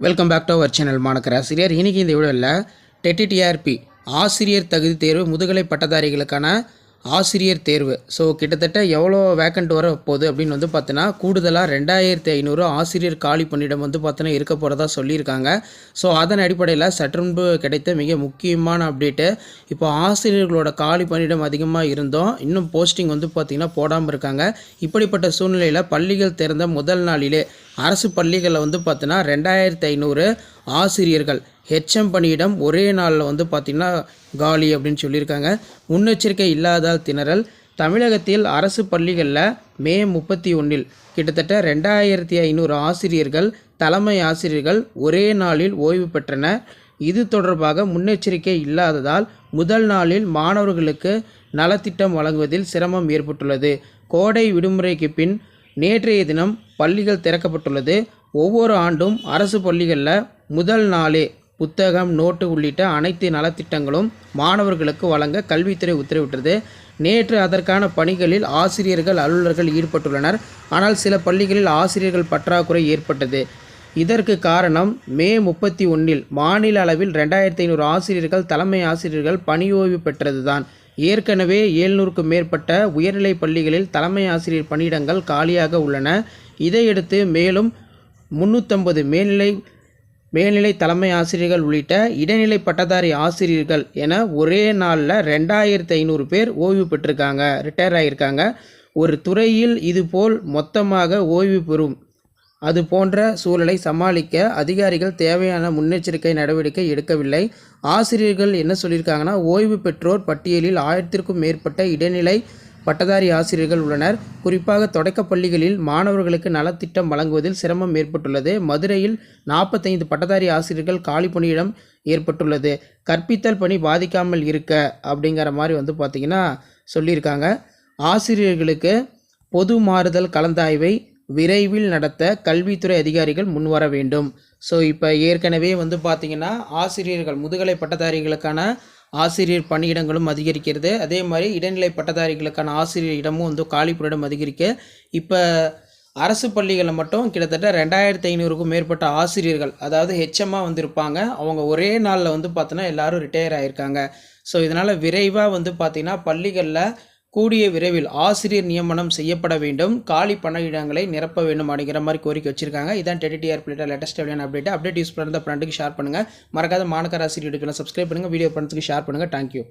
Welcome back to our channel மாணக்கர் ஆசிரியர். இன்றைக்கி இந்த வீடியோவில் TET ஆசிரியர் தகுதி தேர்வு முதுகலை பட்டதாரிகளுக்கான ஆசிரியர் தேர்வு. ஸோ கிட்டத்தட்ட எவ்வளோ வேக்கண்ட் வர போகுது அப்படின்னு வந்து பார்த்தீங்கன்னா கூடுதலாக 2500 ஆசிரியர் காலி பணியிடம் வந்து பார்த்தீங்கன்னா இருக்க போகிறதா சொல்லியிருக்காங்க. ஸோ அதன் அடிப்படையில் சற்றுமுன்பு கிடைத்த மிக முக்கியமான அப்டேட்டு, இப்போ ஆசிரியர்களோட காலி பணியிடம் அதிகமாக இருந்தோம், இன்னும் போஸ்டிங் வந்து பார்த்திங்கன்னா போடாமல் இருக்காங்க. இப்படிப்பட்ட சூழ்நிலையில் பள்ளிகள் திறந்த முதல் நாளிலே அரசு பள்ளிகளில் வந்து பார்த்தீங்கன்னா 2500 ஆசிரியர்கள் ஹெச்எம் பணியிடம் ஒரே நாளில் வந்து பார்த்திங்கன்னா காலி அப்படின்னு சொல்லியிருக்காங்க. முன்னெச்சரிக்கை இல்லாதால் திணறல். தமிழகத்தில் அரசு பள்ளிகளில் மே 31 கிட்டத்தட்ட 2500 ஆசிரியர்கள், தலைமை ஆசிரியர்கள் ஒரே நாளில் ஓய்வு பெற்றனர். இது தொடர்பாக முன்னெச்சரிக்கை இல்லாததால் முதல் நாளில் மாணவர்களுக்கு நலத்திட்டம் வழங்குவதில் சிரமம் ஏற்பட்டுள்ளது. கோடை விடுமுறைக்கு பின் நேற்றைய தினம் பள்ளிகள் திறக்கப்பட்டுள்ளது. ஒவ்வொரு ஆண்டும் அரசு பள்ளிகளில் முதல் நாளே புத்தகம், நோட்டு உள்ளிட்ட அனைத்து நலத்திட்டங்களும் மாணவர்களுக்கு வழங்க கல்வித்துறை உத்தரவிட்டது. நேற்று அதற்கான பணிகளில் ஆசிரியர்கள், அலுவலர்கள் ஈடுபட்டுள்ளனர். ஆனால் சில பள்ளிகளில் ஆசிரியர்கள் பற்றாக்குறை ஏற்பட்டது. இதற்கு காரணம் மே 31 மாநில அளவில் 2500 ஆசிரியர்கள், தலைமை ஆசிரியர்கள் பணி ஓய்வு பெற்றதுதான். ஏற்கனவே 700க்கும் மேற்பட்ட உயர்நிலை பள்ளிகளில் தலைமை ஆசிரியர் பணியிடங்கள் காலியாக உள்ளன. இதையடுத்து மேலும் 350 மேல்நிலை தலைமை ஆசிரியர்கள் உள்ளிட்ட இடைநிலை பட்டதாரி ஆசிரியர்கள் என ஒரே நாளில் 2500 பேர் ஓய்வு பெற்றிருக்காங்க, ரிட்டையர் ஆகியிருக்காங்க. ஒரு துறையில் இதுபோல் மொத்தமாக ஓய்வு பெறும் அது போன்ற சூழலை சமாளிக்க அதிகாரிகள் தேவையான முன்னெச்சரிக்கை நடவடிக்கை எடுக்கவில்லை. ஆசிரியர்கள் என்ன சொல்லியிருக்காங்கன்னா, ஓய்வு பெற்றோர் பட்டியலில் 1000க்கும் மேற்பட்ட இடைநிலை பட்டதாரி ஆசிரியர்கள் உள்ளனர். குறிப்பாக தொடக்கப் பள்ளிகளில் மாணவர்களுக்கு நலத்திட்டம் வழங்குவதில் சிரமம் ஏற்பட்டுள்ளது. மதுரையில் 45 பட்டதாரி ஆசிரியர்கள் காலி பணியிடம் ஏற்பட்டுள்ளது. கற்பித்தல் பணி பாதிக்காமல் இருக்க அப்படிங்கிற மாதிரி வந்து பார்த்திங்கன்னா சொல்லியிருக்காங்க. ஆசிரியர்களுக்கு பொது மாறுதல் கலந்தாய்வை விரைவில் நடத்த கல்வித்துறை அதிகாரிகள் முன்வர வேண்டும். ஸோ இப்போ ஏற்கனவே வந்து பார்த்திங்கன்னா ஆசிரியர்கள், முதுகலை பட்டதாரிகளுக்கான ஆசிரியர் பணியிடங்களும் அதிகரிக்கிறது. அதே மாதிரி இடைநிலை பட்டதாரிகளுக்கான ஆசிரியர் இடமும் வந்து காலி பணியிடம் அதிகரிக்க இப்போ அரசு பள்ளிகளில் மட்டும் கிட்டத்தட்ட 2500க்கும் மேற்பட்ட ஆசிரியர்கள், அதாவது ஹெச்எம்மாக வந்திருப்பாங்க, அவங்க ஒரே நாளில் வந்து பார்த்தோன்னா எல்லோரும் ரிட்டையர் ஆகியிருக்காங்க. ஸோ இதனால் விரைவாக வந்து பார்த்திங்கன்னா பள்ளிகளில் கூடிய விரைவில் ஆசிரியர் நியமனம் செய்யப்பட வேண்டும், காலி பணியிடங்களை நிரப்ப வேண்டும் அப்படிங்கிற மாதிரி கோரிக்கை வச்சிருக்காங்க. இதான் TET லேட்டஸ்ட் அப்டேட் யூஸ் பண்ணுற ஃப்ரெண்டுக்கு ஷேர் பண்ணுங்கள். மறக்காத மாணக்கர் ஆசிரியர்களுக்கு சப்ஸ்கிரைப் பண்ணுங்கள், வீடியோ பண்ணுறதுக்கு ஷேர் பண்ணுங்கள். தேங்க்யூ.